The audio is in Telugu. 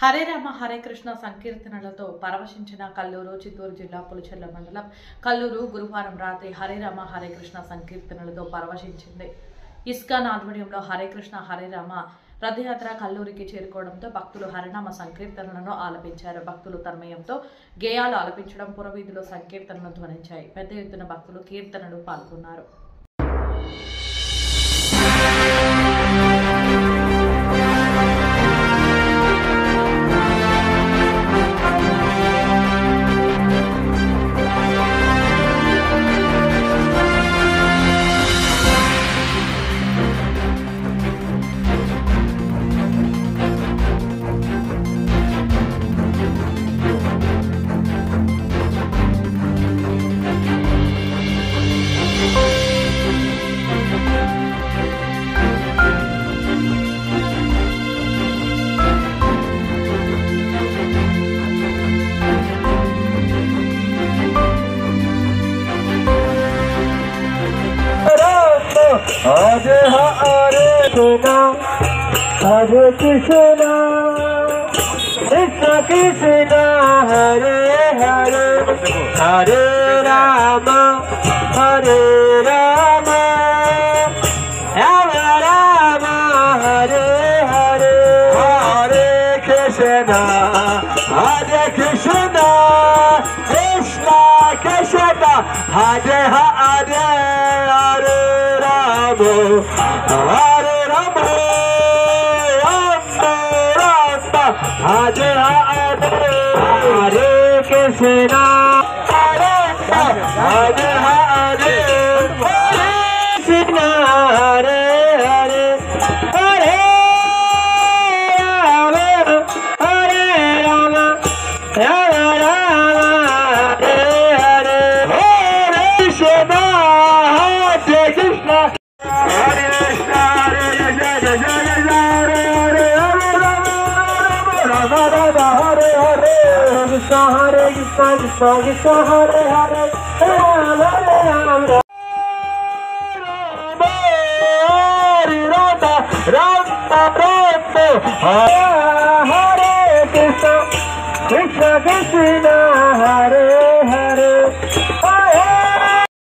హరే రామ హరే కృష్ణ సంకీర్తనలతో పరవశించిన కల్లూరు చిత్తూరు జిల్లా పులిచెర్ల మండలం కల్లూరు గురువారం రాత్రి హరే రామ హరే కృష్ణ సంకీర్తనలతో పరవశించింది. ఇస్కాన్ ఆధ్వర్యంలో హరే కృష్ణ హరే రామ రథయాత్ర కల్లూరికి చేరుకోవడంతో భక్తులు హరినామ సంకీర్తనలను ఆలపించారు. భక్తులు తన్మయంతో గేయాలు ఆలపించడం, పురవీధిలో సంకీర్తనలు ధ్వనించాయి. పెద్ద ఎత్తున భక్తులు కీర్తనలు పాల్గొన్నారు. हरे हरे कृष्णा हरे कृष्णा कृष्ण कृष्णा हरे हरे हरे राम हरे राम राम राम हरे हरे हरे कृष्णा कृष्ण कृष्ण हरे हरे हरे राम हरे राम हरे हरे हरे कृष्णा हरे हरे हरे कृष्णा हरे हरे हरे राम हरे राम राम राम हरे हरे हरे कृष्णा हरे कृष्णा हरे कृष्णा हरे कृष्णा हरे हरे कृष्ण हरे कृष्ण कृष्ण कृष्ण हरे हरे राम हरे राम राम राम राम